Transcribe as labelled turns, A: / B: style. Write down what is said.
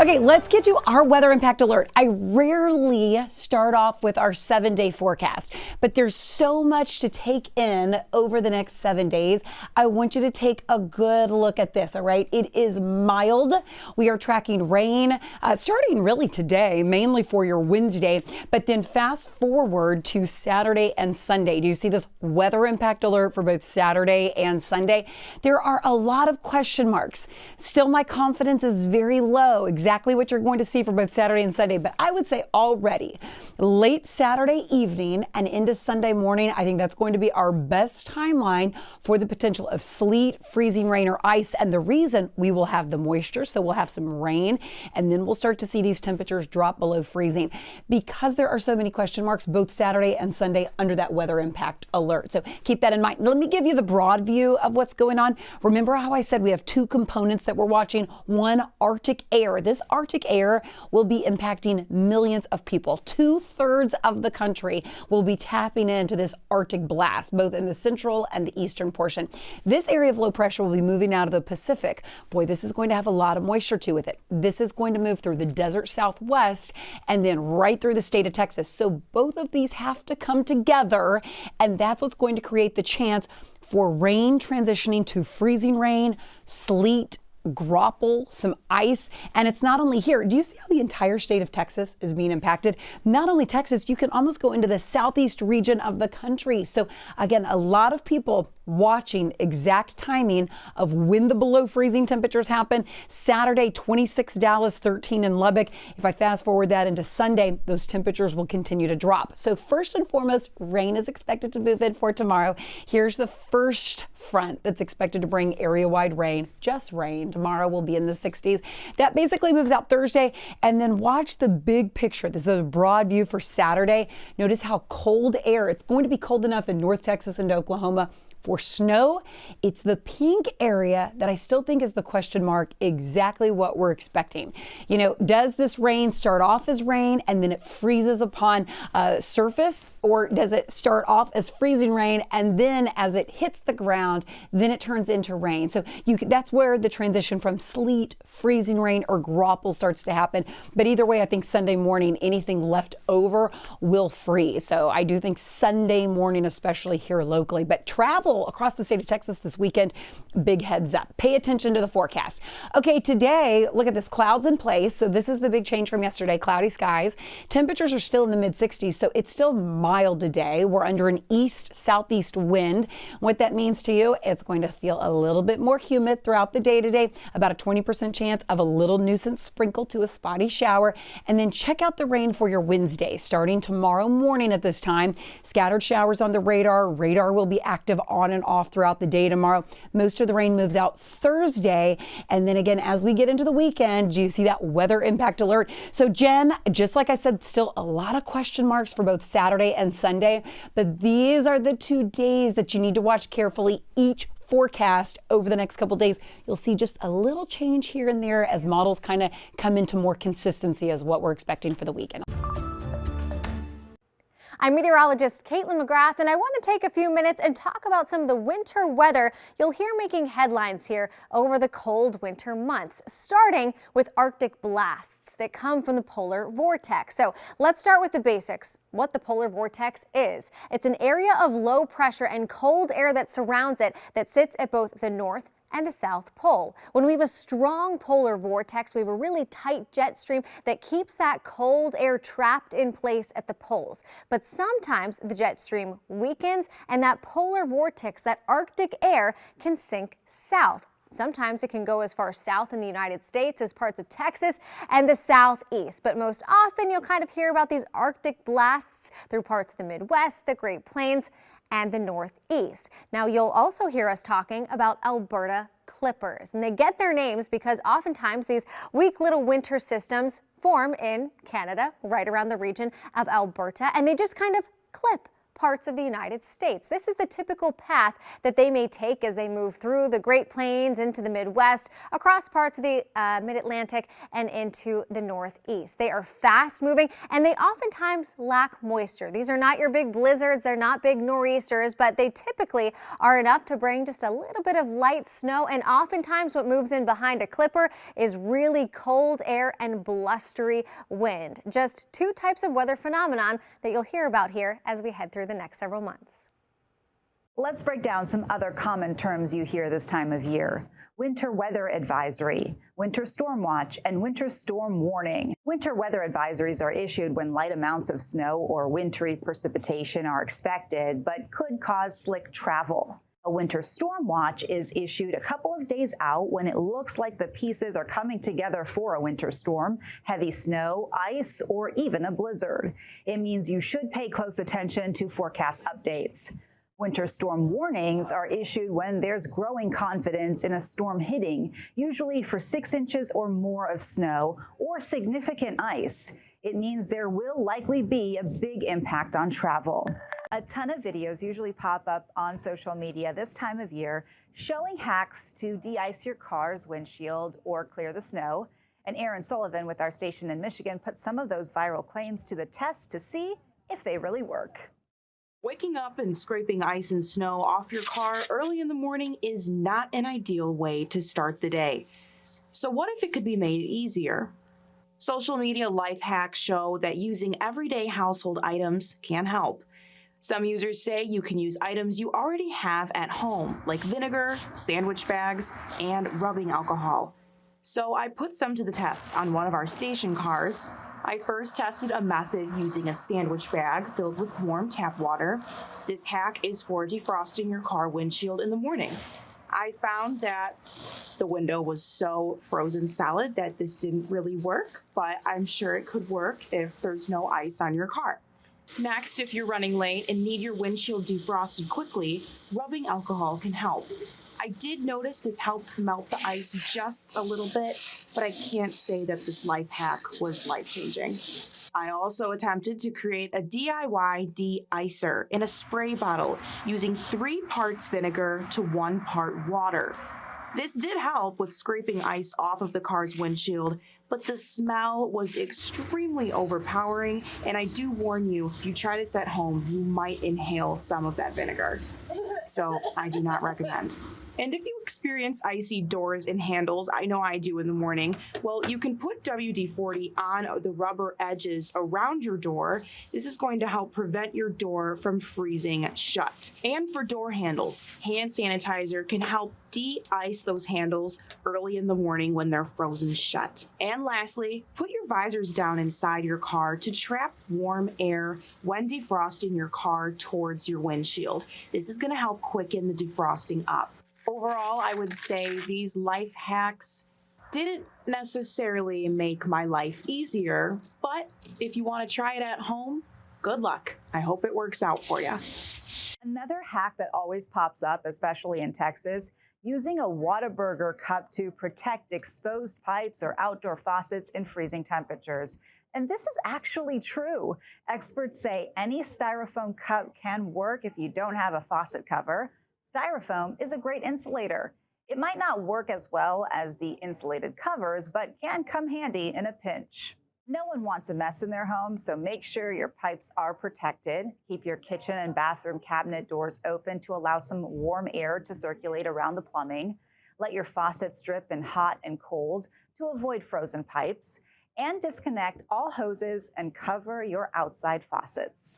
A: Okay, let's get to our weather impact alert. I rarely start off with our 7-day forecast, but there's so much to take in over the next 7 days. I want you to take a good look at this, all right? It is mild. We are tracking rain starting really today, mainly for your Wednesday, but then fast forward to Saturday and Sunday. Do you see this weather impact alert for both Saturday and Sunday? There are a lot of question marks. Still, my confidence is very low. Exactly what you're going to see for both Saturday and Sunday, but I would say already late Saturday evening and into Sunday morning, I think that's going to be our best timeline for the potential of sleet, freezing rain, or ice. And the reason, we will have the moisture, so we'll have some rain, and then we'll start to see these temperatures drop below freezing because there are so many question marks both Saturday and Sunday under that weather impact alert. So keep that in mind. Let me give you the broad view of what's going on. Remember how I said we have two components that we're watching? One, Arctic air. This Arctic air will be impacting millions of people. 2/3 of the country will be tapping into this Arctic blast, both in the central and the eastern portion. This area of low pressure will be moving out of the Pacific. Boy, this is going to have a lot of moisture to with it. This is going to move through the desert southwest and then right through the state of Texas. So both of these have to come together, and that's what's going to create the chance for rain transitioning to freezing rain, sleet, grapple, some ice. And it's not only here. Do you see how the entire state of Texas is being impacted? Not only Texas, you can almost go into the southeast region of the country. So again, a lot of people watching exact timing of when the below freezing temperatures happen. Saturday, 26 Dallas, 13 in Lubbock. If I fast forward that into Sunday, those temperatures will continue to drop. So first and foremost, rain is expected to move in for tomorrow. Here's the first front that's expected to bring area-wide rain, just rain. Tomorrow will be in the 60s. That basically moves out Thursday. And then watch the big picture. This is a broad view for Saturday. Notice how cold air, it's going to be cold enough in North Texas and Oklahoma for snow. It's the pink area that I still think is the question mark, exactly what we're expecting. You know, does this rain start off as rain and then it freezes upon surface, or does it start off as freezing rain and then as it hits the ground, then it turns into rain? So that's where the transition from sleet, freezing rain, or grapple starts to happen. But either way, I think Sunday morning, anything left over will freeze. So I do think Sunday morning, especially here locally, but travel across the state of Texas this weekend, big heads up. Pay attention to the forecast. Okay, today, look at this, clouds in place. So this is the big change from yesterday, cloudy skies. Temperatures are still in the mid 60s, so it's still mild today. We're under an east-southeast wind. What that means to you, it's going to feel a little bit more humid throughout the day today, about a 20% chance of a little nuisance sprinkle to a spotty shower. And then check out the rain for your Wednesday, starting tomorrow morning at this time. Scattered showers on the radar. Radar will be active on and off throughout the day tomorrow. Most of the rain moves out Thursday. And then again, as we get into the weekend, do you see that weather impact alert? So Jen, just like I said, still a lot of question marks for both Saturday and Sunday, but these are the 2 days that you need to watch carefully each forecast over the next couple days. You'll see just a little change here and there as models kind of come into more consistency as what we're expecting for the weekend.
B: I'm meteorologist Caitlin McGrath, and I want to take a few minutes and talk about some of the winter weather you'll hear making headlines here over the cold winter months, starting with Arctic blasts that come from the polar vortex. So let's start with the basics. What the polar vortex is. It's an area of low pressure and cold air that surrounds it that sits at both the north and the South Pole. When we have a strong polar vortex, we have a really tight jet stream that keeps that cold air trapped in place at the poles. But sometimes the jet stream weakens and that polar vortex, that Arctic air, can sink south. Sometimes it can go as far south in the United States as parts of Texas and the southeast. But most often you'll kind of hear about these Arctic blasts through parts of the Midwest, the Great Plains, and the Northeast. Now you'll also hear us talking about Alberta clippers, and they get their names because oftentimes these weak little winter systems form in Canada, right around the region of Alberta, and they just kind of clip parts of the United States. This is the typical path that they may take as they move through the Great Plains into the Midwest, across parts of the Mid-Atlantic, and into the Northeast. They are fast moving and they oftentimes lack moisture. These are not your big blizzards, they're not big nor'easters, but they typically are enough to bring just a little bit of light snow, and oftentimes what moves in behind a clipper is really cold air and blustery wind. Just two types of weather phenomenon that you'll hear about here as we head through the next several months.
C: Let's break down some other common terms you hear this time of year. Winter weather advisory, winter storm watch, and winter storm warning. Winter weather advisories are issued when light amounts of snow or wintry precipitation are expected, but could cause slick travel. A winter storm watch is issued a couple of days out when it looks like the pieces are coming together for a winter storm, heavy snow, ice, or even a blizzard. It means you should pay close attention to forecast updates. Winter storm warnings are issued when there's growing confidence in a storm hitting, usually for 6 inches or more of snow or significant ice. It means there will likely be a big impact on travel. A ton of videos usually pop up on social media this time of year showing hacks to de-ice your car's windshield or clear the snow. And Aaron Sullivan with our station in Michigan put some of those viral claims to the test to see if they really work.
D: Waking up and scraping ice and snow off your car early in the morning is not an ideal way to start the day. So what if it could be made easier? Social media life hacks show that using everyday household items can help. Some users say you can use items you already have at home, like vinegar, sandwich bags, and rubbing alcohol. So I put some to the test on one of our station cars. I first tested a method using a sandwich bag filled with warm tap water. This hack is for defrosting your car windshield in the morning. I found that the window was so frozen solid that this didn't really work, but I'm sure it could work if there's no ice on your car. Next, if you're running late and need your windshield defrosted quickly, rubbing alcohol can help. I did notice this helped melt the ice just a little bit, but I can't say that this life hack was life-changing. I also attempted to create a DIY de-icer in a spray bottle using 3 parts vinegar to 1 part water. This did help with scraping ice off of the car's windshield, but the smell was extremely overpowering, and I do warn you, if you try this at home, you might inhale some of that vinegar. So I do not recommend. And if you experience icy doors and handles, I know I do in the morning, well, you can put WD-40 on the rubber edges around your door. This is going to help prevent your door from freezing shut. And for door handles, hand sanitizer can help de-ice those handles early in the morning when they're frozen shut. And lastly, put your visors down inside your car to trap warm air when defrosting your car towards your windshield. This is going to help quicken the defrosting up. Overall, I would say these life hacks didn't necessarily make my life easier, but if you want to try it at home, good luck. I hope it works out for you.
C: Another hack that always pops up, especially in Texas, using a Whataburger cup to protect exposed pipes or outdoor faucets in freezing temperatures. And this is actually true. Experts say any styrofoam cup can work if you don't have a faucet cover. Styrofoam is a great insulator. It might not work as well as the insulated covers, but can come handy in a pinch. No one wants a mess in their home, so make sure your pipes are protected. Keep your kitchen and bathroom cabinet doors open to allow some warm air to circulate around the plumbing. Let your faucets drip in hot and cold to avoid frozen pipes. And disconnect all hoses and cover your outside faucets.